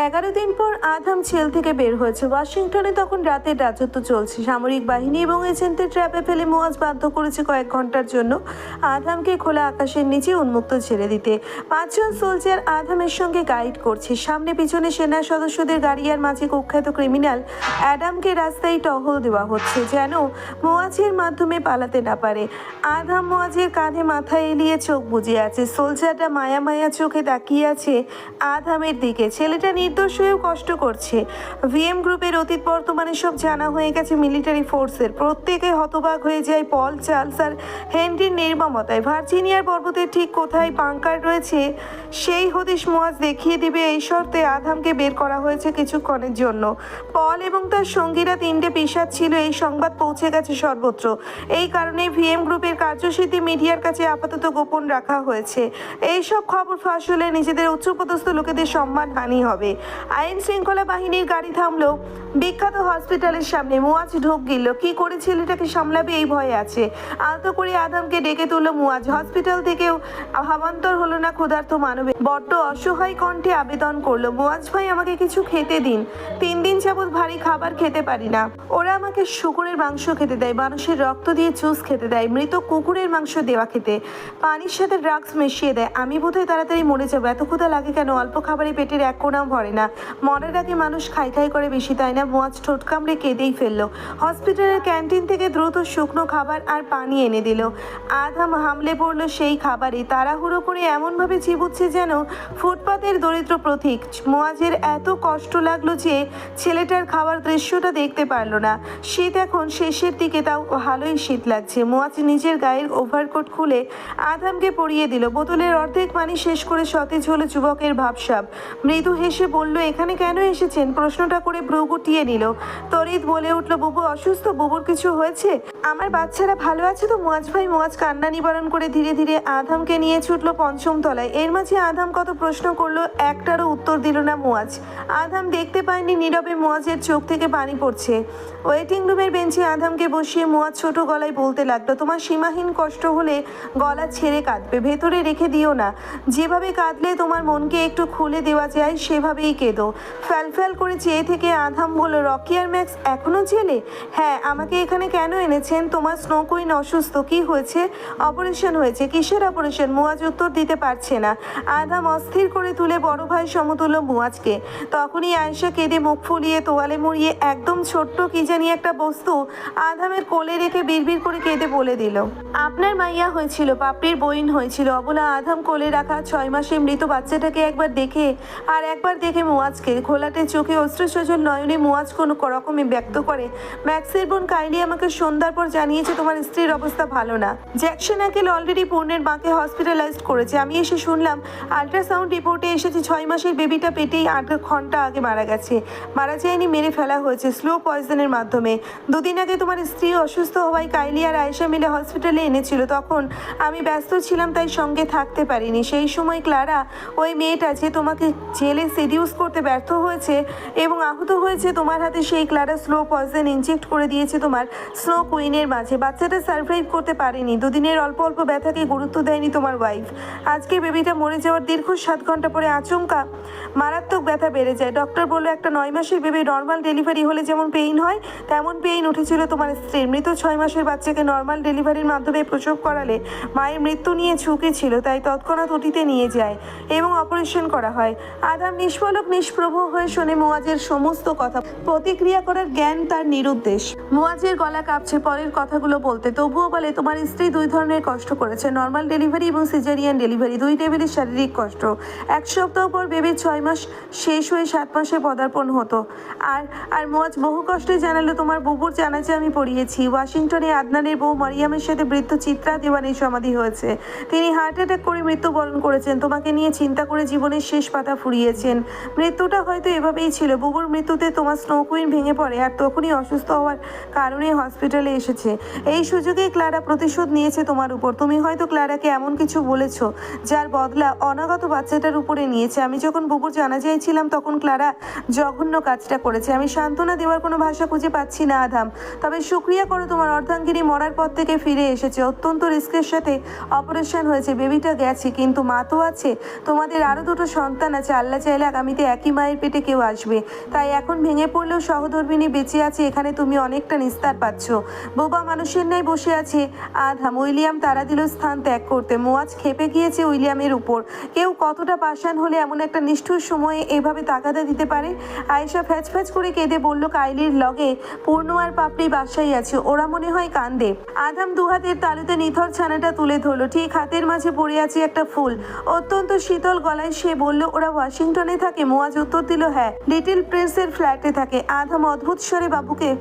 11 দিন পর Adham jail থেকে বের হয়েছে। ওয়াশিংটনে তখন রাতের রাজত্ব চলছে। সামরিক বাহিনী এবং এজেন্টদের ট্র্যাপে ফেলে মুয়াজ বাধ্য করেছে কয়েক ঘন্টার জন্য আধামকে খোলা আকাশের নিচে উন্মুক্ত ছেড়ে দিতে। 5 জন সোলজার আধামের সঙ্গে গাইড করছে। সামনে পিছনে সেনা সদস্যদের গাড়ি আর মাঝে কুখ্যাত ক্রিমিনাল অ্যাডামকে রাস্তায় টহল দেওয়া হচ্ছে, যেন মুয়াজের মাধ্যমে পালাতে না পারে। আধাম মুয়াজের কাঁধে মাথা এলিয়ে চোখ বুজে আছে। সোলজাররা মায়া মায়া চোখে তাকিয়ে আছে আধামের দিকে। ছেলেটা নির্দোষ হয়েও কষ্ট করছে। ভিএম গ্রুপের অতীত বর্তমানে সব জানা হয়ে গেছে মিলিটারি ফোর্সের। প্রত্যেকে হতবাক হয়ে যায় পল, চার্লস আর হেনরির নির্মমতায়। ভার্জিনিয়ার পর্বতের ঠিক কোথায় বাংকার রয়েছে সেই হদিশ মুয়াজ দেখিয়ে দিবে, এই শর্তে আধামকে বের করা হয়েছে কিছুক্ষণের জন্য। পল এবং তার সঙ্গীরা 3টে পিশাচ ছিল, এই সংবাদ পৌঁছে গেছে সর্বত্র। এই কারণে ভিএম গ্রুপের কার্যসিদ্ধি মিডিয়ার কাছে আপাতত গোপন রাখা হয়েছে। এইসব খবর ফাঁস হলে নিজেদের উচ্চপদস্থ লোকেদের সম্মান হানি হবে। আইন শৃঙ্খলা বাহিনীর গাড়ি থামলো বিখ্যাত হসপিটালের সামনে। মুয়াজ ঢোক গিলল। কি করে ছেলেটাকে সামলাবে এই ভয়ে আছে। আলতো করে আধামকে ডেকে তুলল মুয়াজ। হসপিটাল থেকেও ভাবান্তর হলো না ক্ষুধার্ত মানবে। বড্ড অসহায় কণ্ঠে আবেদন করলো, মুয়াজ ভাই আমাকে কিছু খেতে দিন। 3 দিন যাবৎ ভারী খাবার খেতে পারি না। ওরা আমাকে শুকুরের মাংস খেতে দেয়, মানুষের রক্ত দিয়ে জুস খেতে দেয়, মৃত কুকুরের মাংস দেওয়া খেতে, পানির সাথে ড্রাগস মিশিয়ে দেয়। আমি বোধহয় তাড়াতাড়ি মরে যাবো। এত ক্ষুধা লাগে কেন? অল্প খাবারে পেটের এক কোণাও ভরে না। মরার আগে মানুষ খাই খাই করে বেশি, তাই না? মুয়াজ ঠোঁট কামড়ে কেঁদেই ফেললো। হসপিটালের ক্যান্টিন থেকে দ্রুত শুকনো খাবার আর পানি এনে দিল। আধাম হামলে পড়লো সেই খাবারে। তাড়াহুড়ো করে এমনভাবে চিবুচ্ছে যেন ফুটপাতের দরিদ্র প্রতীক। মুয়াজের এত কষ্ট লাগলো যে ছেলেটার খাবার দৃশ্যটা দেখতে পারলো না। শীত এখন শেষের দিকে, তাও ভালোই শীত লাগছে। মুয়াজ নিজের গায়ের ওভারকোট খুলে আধামকে পরিয়ে দিল। বোতলের অর্ধেক পানি শেষ করে সতেজ হলো যুবকের ভাবসাব। মৃদু হেসে বলল, এখানে কেন এসেছেন? প্রশ্নটা করে ভ্রু গুটিয়ে নিল। তরিত বলে উঠল, বুবু অসুস্থ? বুবুর কিছু হয়েছে? আমার বাচ্চারা ভালো আছে তো মুয়াজ ভাই? মুয়াজ কান্না নিবারণ করে ধীরে ধীরে আধামকে নিয়ে ছুটলো 5ম তলায়। এর মাঝে আধাম কত প্রশ্ন করলো, একটারও উত্তর দিল না মুয়াজ। আধাম দেখতে পায়নি নীরবে মুয়াজের চোখ থেকে পানি পড়ছে। ওয়েটিং রুমের বেঞ্চে আধামকে বসিয়ে মুয়াজ ছোট গলায় বলতে লাগলো, তোমার সীমাহীন কষ্ট হলে গলা ছেড়ে কাঁদবে, ভেতরে রেখে দিও না। যেভাবে কাঁদলে তোমার মনকে একটু খুলে দেওয়া যায় সেভাবেই কেঁদো। ফ্যালফ্যাল করে চেয়ে থেকে আধাম বলল, রকি আর ম্যাক্স এখনো জেলে? হ্যাঁ। আমাকে এখানে কেন এনেছেন? তোমার স্নো কুইন অসুস্থ। কি হয়েছে? অপারেশন হয়েছে। কিসের অপারেশন? মুয়াজ উত্তর দিতে পারছে না। আধাম অস্থির করে তুলে বড় ভাই সমতুল্য মুয়াজকে। তখনই আয়েশা কেঁদে মুখ ফুলিয়ে তোয়ালে মুড়িয়ে একদম ছোট্ট কি জানি একটা বস্তু আধামের কোলে রেখে বিড়বিড় করে কেঁদে বলে দিল, আপনার মাইয়া হয়েছিল, পাপড়ির বইন হয়েছিল। অবলা আধাম কোলে রাখা 6 মাসে মৃত বাচ্চাটাকে একবার দেখে আর একবার দেখে মুয়াজকে। ঘোলাটে চোখে অশ্রুসজল নয়নে মুয়াজ কোনো রকমে ব্যক্ত করে, ম্যাক্সের বোন কাইলি আমাকে সন্ধ্যার পর জানিয়েছে তোমার স্ত্রীর অবস্থা ভালো না। জ্যাকসন আঙ্কেল অলরেডি পূর্ণের মাকে হসপিটালাইজড করেছে। আমি এসে শুনলাম আল্ট্রাসাউন্ড রিপোর্টে এসেছে 6 মাসের বেবিটা পেটেই 8 ঘন্টা আগে মারা গেছে। মারা যায়নি, মেরে ফেলা হয়েছে স্লো পয়জনের মাধ্যমে। 2 দিন আগে তোমার স্ত্রী অসুস্থ হওয়ায় কাইলি আর আয়েশা মিলে হসপিটালে এনেছিল। তখন আমি ব্যস্ত ছিলাম, তাই সঙ্গে থাকতে পারিনি। সেই সময় ক্লারা, ওই মেয়েটা যে তোমাকে জেলে সেডিউস করতে ব্যর্থ হয়েছে এবং আহত হয়েছে, তোমার হাতে সেই ক্লারা স্লো পয়জন ইনজেক্ট করে দিয়েছে তোমার স্নো কুইনের মাঝে। বাচ্চাটা সারভাইভ করতে পারেনি। 2 দিনের অল্প অল্প ব্যথাকে গুরুত্ব দেয়নি তোমার ওয়াইফ। আজকে বেবিটা মরে যাওয়ার দীর্ঘ 7 ঘন্টা পরে আচমকা মারাত্মক ব্যথা বেড়ে যায়। ডক্টর বলল একটা 9 মাসের বেবি নর্মাল ডেলিভারি হলে যেমন পেইন হয় তেমন পেইন উঠেছিল তোমার স্ত্রীর। মৃত 6 মাসের বাচ্চাকে নর্মাল ডেলিভারির মাধ্যমে প্রসব করালে মায়ের মৃত্যু নিয়ে ঝুঁকি ছিল, তাই তৎক্ষণাৎ ওটিতে নিয়ে যায় এবং অপারেশন করা হয়। আধাম নিষ্পলক নিষ্প্রভ হয়ে শোনে মুয়াজের সমস্ত কথা। প্রতিক্রিয়া করার জ্ঞান তার নিরুদ্দেশ। মুয়াজের গলা কাঁপছে পরের কথাগুলো বলতে। তবুও বলে, তোমার স্ত্রী 2 ধরনের কষ্ট করেছে, নর্মাল ডেলিভারি এবং সিজারিয়ান ডেলিভারি। 2 লেভেলের শারীরিক কষ্ট। 1 সপ্তাহ পর বেবির 6 মাস শেষ হয়ে 7 মাসে পদার্পণ হতো। আর মুয়াজ বহু কষ্টে জানালো, তোমার বুবুর জানাজা আমি পড়িয়েছি। ওয়াশিংটনে আদনানের বউ মারিয়ামের সাথে বৃদ্ধ চিত্রা দেওয়ানির সমাধি হয়েছে। তিনি হার্ট অ্যাটাক করে মৃত্যুবরণ করেছেন। তোমাকে নিয়ে চিন্তা করে জীবনের শেষ পাতা ফুরিয়েছেন। মৃত্যুটা হয়তো এভাবেই ছিল। বুবুর মৃত্যুতে তোমার স্নো কুইন ভেঙে পড়ে আর তখনই অসুস্থ হওয়ার কারণে হসপিটালে এসেছে। এই সুযোগে ক্লারা প্রতিশোধ নিয়েছে তোমার উপর। তুমি হয়তো ক্লারাকে এমন কিছু বলেছ যার বদলা অনাগত বাচ্চাটার উপরে নিয়েছে। আমি যখন বুবুর জানাজায় ছিলাম তখন ক্লারা জঘন্য কাজটা করেছে। আমি সান্ত্বনা দেওয়ার কোনো ভাষা খুঁজে পাচ্ছি না আধাম। তবে শুক্রিয়া করো, তোমার অর্ধাঙ্গিনী মরার পর থেকে ফিরে এসেছে। অত্যন্ত রিস্কের সাথে অপারেশন হয়েছে, বেবিটা গেছে, কিন্তু মা তো আছে। তোমাদের আরও 2টো সন্তান আছে। আল্লাহ চাইলে আগামী আগামীতে একই মায়ের পেটে কেউ আসবে, তাই এখন ভেঙে পড়লেও সহধর্মিনী বেঁচে আছে, এখানে তুমি অনেকটা নিস্তার পাচ্ছ। বোবা মানুষের ন্যায় বসে আছে আধাম। উইলিয়াম তারা দিল স্থান ত্যাগ করতে। মুয়াজ খেপে গিয়েছে উইলিয়ামের উপর। কেউ কতটা পাষাণ হলে এমন একটা নিষ্ঠুর সময়ে এভাবে তাগাদা দিতে পারে? আয়েশা ফ্যাচ ফ্যাচ করে কেঁদে বলল, কাইলির লগে পূর্ণ আর পাপড়ি বাসায় আছে, ওরা মনে হয় কান্দে। আধাম দুহাতের তালুতে নিথর ছানাটা তুলে ধরলো। ঠিক হাতের মাঝে পড়ে আছে একটা ফুল, অত্যন্ত শীতল গলায় সে বলল, ওরা ওয়াশিংটনে থাকে? মুয়াজ উত্তর দিল, হ্যাঁ, লিটল প্রিন্সের ফ্ল্যাটে থাকে। আধাম অদ্ভুত স্বরে বাবুকে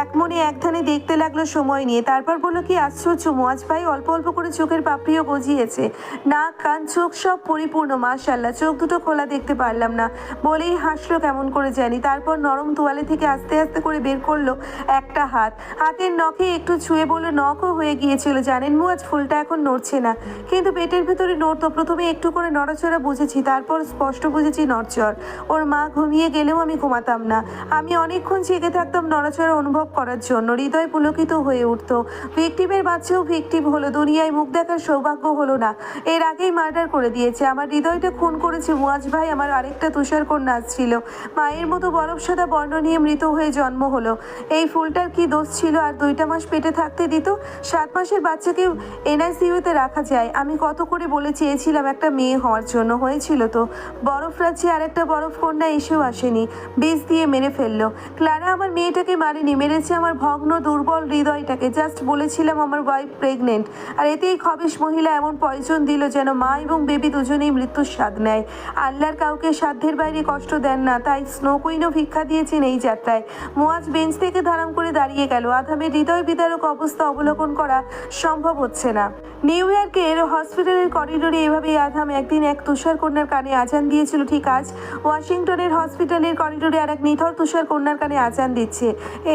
এক মনে এক ধ্যানে দেখতে লাগলো সময় নিয়ে। তারপর বলল, কি আশ্চর্য, মুয়াজ ভাই অল্প অল্প করে চোখের পাপড়িও গজিয়েছে, নাক কান চোখ সব পরিপূর্ণ, মাশাআল্লাহ। চোখ দুটো খোলা দেখতে পারলাম না বলেই হাসলো কেমন করে জানি। তারপর নরম তোয়ালে থেকে আস্তে আস্তে করে বের করলো একটা হাত। হাতের নখে একটু ছুঁয়ে বলল, নখও হয়ে গিয়েছিল জানেন মুয়াজ, ফুলটা এখন নড়ছে না, কিন্তু পেটের ভেতরে নড়তো। প্রথমে একটু করে নড়াচড়া বুঝেছি, তারপর স্পষ্ট বুঝেছি নড়চড়। ওর মা ঘুমিয়ে গেলেও আমি ঘুমাতাম না, আমি অনেকক্ষণ জেগে থাকতাম নড়াচড়া অনুভব করার জন্য। হৃদয় পুলকিত হয়ে উঠত। ভিকটিমের বাচ্চাও ভিকটিম হলো, দুনিয়ায় মুখ দেখার সৌভাগ্য হলো না। এর আগেই মার্ডার করে দিয়েছে, আমার হৃদয়টা খুন করেছে মুয়াজ ভাই। আমার আরেকটা তুষারকন্যা ছিল, মায়ের মতো বরফ সাদা বর্ণ নিয়ে মৃত হয়ে জন্ম হলো। এই ফুলটার কি দোষ ছিল আর 2টা মাস পেটে থাকতে দিত? 7 মাসের বাচ্চাকে এনআইসিইউতে রাখা যায়? আমি কত করে বলে চেয়েছিলাম একটা মেয়ে হওয়ার জন্য, হয়েছিল তো। বরফ রাজ্যে আরেকটা বরফ কন্যা এসেও আসেনি, বিষ দিয়ে মেরে ফেললো। ক্লারা আমার মেয়েটাকে মারেনি, মেরেছে আমার ভগ্ন দুর্বল হৃদয়টাকে। জাস্ট বলেছিলাম আমার ওয়াইফ প্রেগনেন্ট, আর এতেই খবিশ মহিলা এমন পয়জন দিল যেন মা এবং বেবি দুজনেই মৃত্যুর স্বাদ নেয়। আল্লাহর কাউকে সাধ্যের বাইরে কষ্ট দেন না, তাই স্নো কুইনও ভিক্ষা দিয়েছেন এই যাত্রায়। মুয়াজ বেঞ্চ থেকে ধারাম করে দাঁড়িয়ে গেল। আধামের হৃদয় বিদারক অবস্থা অবলোকন করা সম্ভব হচ্ছে না। নিউ ইয়র্কের হসপিটালের করিডোরে এভাবেই আধাম একদিন এক তুষার কন্যার কানে আজান দিয়েছিল, ঠিক আজ ওয়াশিংটনের হসপিটালের করিডোরে আর এক নিথর তুষার কন্যার কানে আজান দিচ্ছে।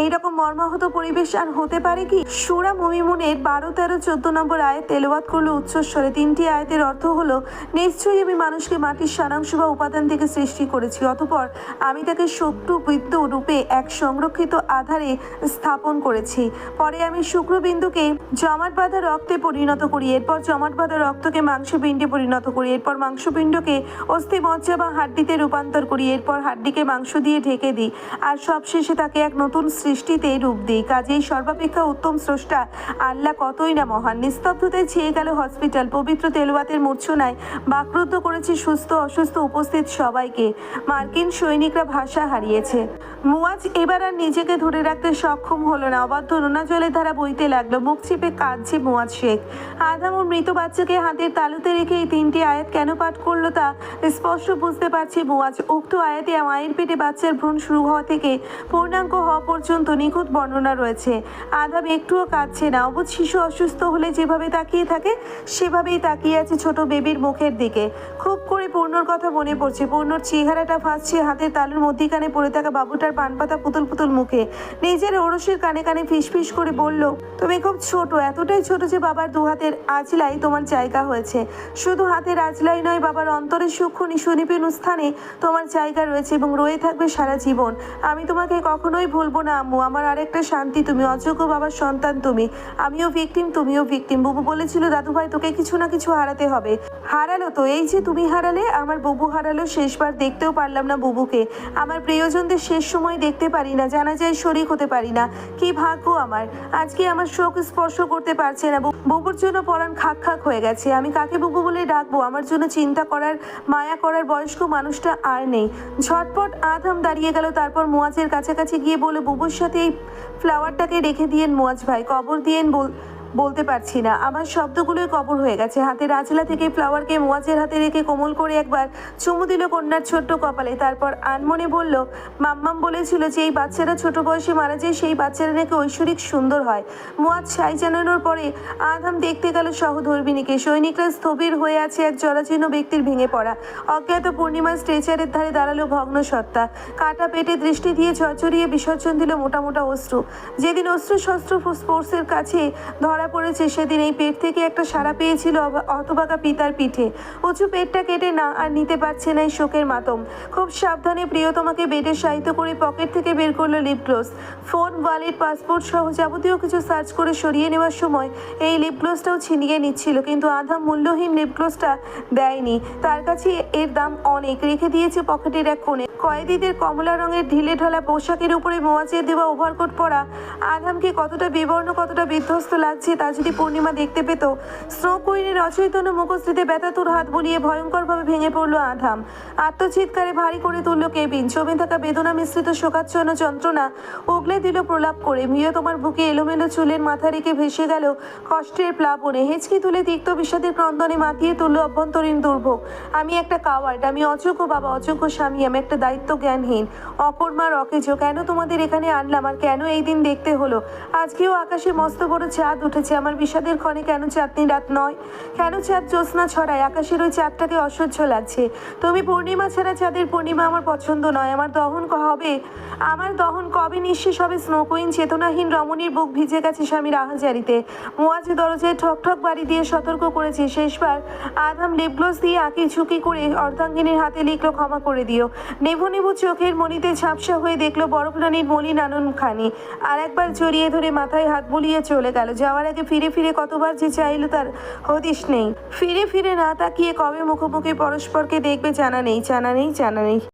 এইরকম মর্মাহত পরিবেশ আর হতে পারে কি? সূরা মুমিনুনের 12, 13, 14 নম্বর আয়াত তেলাওয়াত করলো উচ্চস্বরে। 3টি আয়াতের অর্থ হলো, নিশ্চয়ই আমি মানুষকে মাটির সারাংশ বা উপাদান থেকে সৃষ্টি করেছি, অতঃপর আমি তাকে শুক্রবিন্দু রূপে এক সংরক্ষিত আধারে স্থাপন করেছি। পরে আমি শুক্রবিন্দুকে জমাট বাঁধা রক্তে পরিণত করি, এরপর জমাট বাঁধা রক্তকে মাংসপিণ্ডে পরিণত করি, এরপর মাংসপিণ্ডকে অস্থি মজ্জা বা হাড্ডিতে রূপান্তর করি, এরপর হাড্ডিকে মাংস দিয়ে ঢেকে দিই, আর সবশেষে তাকে এক নতুন সৃষ্টিতে রূপ দিই। কাজেই সর্বাপেক্ষা উত্তম স্রষ্টা আল্লাহ কতই না মহান। নিস্তব্ধতায় ছেয়ে গেল হসপিটাল। পবিত্র তেলাওয়াতের মূর্ছনায় বাকরুদ্ধ করেছে সুস্থ অসুস্থ উপস্থিত সবাইকে। মার্কিন সৈনিকরা ভাষা হারিয়েছে। মুয়াজ এবার আর নিজেকে ধরে রাখতে সক্ষম হলো না। অবাধ্য নোনা জলের ধারা বইতে লাগলো। মুখ চিপে কাঁদছে মুয়াজ শেখ। আধাম ও মৃত বাচ্চাকে হাতের তালুতে রেখে এই 3টি আয়াত কেন পাঠ করলো তা স্পষ্ট বুঝতে পারছি মুয়াজ। উক্ত আয়াতে মায়ের পেটে বাচ্চার ভ্রূণ শুরু হওয়া থেকে পূর্ণাঙ্গ হওয়া পর্যন্ত নিখুঁত বর্ণনা রয়েছে। আধাম একটুও কাঁদছে না। অবুধ শিশু অসুস্থ হলে যেভাবে তাকিয়ে থাকে সেভাবেই তাকিয়ে আছে ছোট বেবির মুখের দিকে। খুব করে পূর্ণর কথা মনে পড়ছে। পূর্ণর চেহারাটা ফাঁসছে হাতের তালুর মধ্যিখানে পড়ে থাকা বাবুটার পানপাতা পুতুল পুতুল মুখে। নিজের ওরসের কানে কানে ফিসফিস করে বলল, তুমি খুব ছোট, এতটাই ছোট যে বাবার 2 হাতের আঁচলাই তোমার জায়গা হয়েছে। শুধু হাতের আঁচলাই নয়, বাবার অন্তরের সূক্ষ্ম সুনিপুণ স্থানে তোমার জায়গা রয়েছে এবং রয়ে থাকবে সারা জীবন। আমি তোমাকে কখনোই ভুলবো না আম্মু। আমার আরেকটা শান্তি তুমি, অযোগ্য বাবার সন্তান তুমি। আমিও ভিকটিম, তুমিও ভিকটিম। বুবু বলেছিল দাদুভাই তোকে কিছু না কিছু হারাতে হবে। হারালো তো, এই যে তুমি হারালে, আমার বুবু হারালো। শেষবার দেখতেও পারলাম না বুবুকে। আমার প্রিয়জনদের শেষ সময় দেখতে পারি না, জানাজায় শরীক হতে পারি না। কি ভাগ্য আমার, আজকে আমার শোক স্পর্শ করতে পারছে না। বুবুর জন্য পরাণ খাক খাক হয়ে গেছে। আমি কাকে বুবু বলে ডাকবো? আমার জন্য চিন্তা করার মায়া করার বয়স্ক মানুষটা আর নেই। ঝটপট আধাম দাঁড়িয়ে গেল। তারপর মুয়াজের কাছাকাছি গিয়ে বলে, বুবুর সাথে এই ফ্লাওয়ারটাকে রেখে দিয়েন মুয়াজ ভাই, কবর দিয়েন। বলতে পারছি না, আমার শব্দগুলোই কবর হয়ে গেছে। হাতের আঁচলা থেকে ফ্লাওয়ারকে মুয়াজের হাতে রেখে কোমল করে একবার চুমু দিল কন্যার ছোট্ট কপালে। তারপর আনমনে বলল, মাম্মাম বলেছিল যে এই বাচ্চারা ছোট বয়সে মারা যায়, সেই বাচ্চারা নাকি ঐশ্বরিক সুন্দর হয়। মুয়াজ সাই জানানোর পরে আধাম দেখতে গেল সহধর্মিণীকে। সৈনিকরা স্থবির হয়ে আছে এক জরাজীর্ণ ব্যক্তির ভেঙে পড়া অজ্ঞাত পূর্ণিমার স্ট্রেচারের ধারে দাঁড়ালো ভগ্ন সত্তা। কাটা পেটে দৃষ্টি দিয়ে ঝরঝরিয়ে বিসর্জন দিল মোটা মোটা অশ্রু। যেদিন অস্ত্র শস্ত্র স্পোর্টসের কাছে ধরা পড়েছে সেদিন এই পেট থেকে একটা সাড়া পেয়েছিল হতভাগা পিতার পিঠে। উঁচু পেটটা কেটে না আর নিতে পারছে না এই শোকের মাতম। খুব সাবধানে প্রিয়তমাকে বেডে শায়িত করে পকেট থেকে বের করলো lip gloss. Phone, wallet, passport সহ যাবতীয় কিছু সার্চ করে সরিয়ে নেওয়ার সময় এই লিপ গ্লোসটাও ছিনিয়ে নিচ্ছিল, কিন্তু আধাম মূল্যহীন লিপ গ্লোসটা দেয়নি। তার কাছে এর দাম অনেক, রেখে দিয়েছে পকেটের এক কোণে। কয়েদিদের কমলা রঙের ঢিলে ঢালা পোশাকের উপরে মোয়াজের দেওয়া ওভারকোট পরা আধামকে কতটা বিবর্ণ, কতটা বিধ্বস্ত লাগছে তা যদি পূর্ণিমা দেখতে পেত। স্নো কুইনের অচৈতন্য মুখশ্রীতে ব্যথাতুর হাত বুলিয়ে ভয়ঙ্করভাবে ভেঙে পড়ল আধাম। আত্মচিৎকারে ভারী করে তুলল কেবিন। জমে থাকা বেদনা মিশ্রিত শোকাচ্ছন্ন যন্ত্রণা উগলে দিল প্রলাপ করে। তোমার বুকে এলোমেলো চুলের মাথা রেখে ভেসে গেল কষ্টের প্লাবনে। হেঁচকি তুলে তিক্ত বিষাদের ক্রন্দনে মাতিয়ে তুলল অভ্যন্তরীণ দুর্ভোগ। আমি একটা কাওয়ার্ড, আমি অযোগ্য বাবা, অযোগ্য স্বামী, আমি একটা দায়িত্ব জ্ঞানহীন অকর্মার অকেজো। কেন তোমাদের এখানে আনলাম আর কেন এই দিন দেখতে হলো? আজকেও আকাশে মস্ত বড় চাঁদ উঠেছে, আমার বিষাদের ক্ষণে কেন চাঁদনি রাত নয়? কেন চাঁদ জ্যোৎস্না ছড়ায়? আকাশের ওই চাঁদটাকে অসহ্য লাগছে। তুমি পূর্ণিমা ছাড়া চাঁদের পূর্ণিমা আমার পছন্দ নয়। আমার দহন কবে নিঃশেষ হবে? স্নো কুইন চেতনাহীন রমণীর বুক ভিজে গেছে স্বামীর আহাজারিতে। মোয়াজ দরজায় ঠক ঠক বাড়ি দিয়ে সতর্ক করেছে। শেষবার আধাম লিপগ্লোস দিয়ে আঁকি ঝুঁকি করে অর্ধাঙ্গিনীর হাতে লিখলো ক্ষমা করে দিও। নেভু নেভু চোখের মনিতে ঝাপসা হয়ে দেখলো বরফ রানীর মলিন আননখানি। আর একবার জড়িয়ে ধরে মাথায় হাত বুলিয়ে চলে গেল। যাওয়ার আগে ফিরে ফিরে কতবার যে চাইল তার হদিশ নেই। ফিরে ফিরে না তাকিয়ে কবে মুখোমুখি পরস্পরকে দেখবে জানা নেই।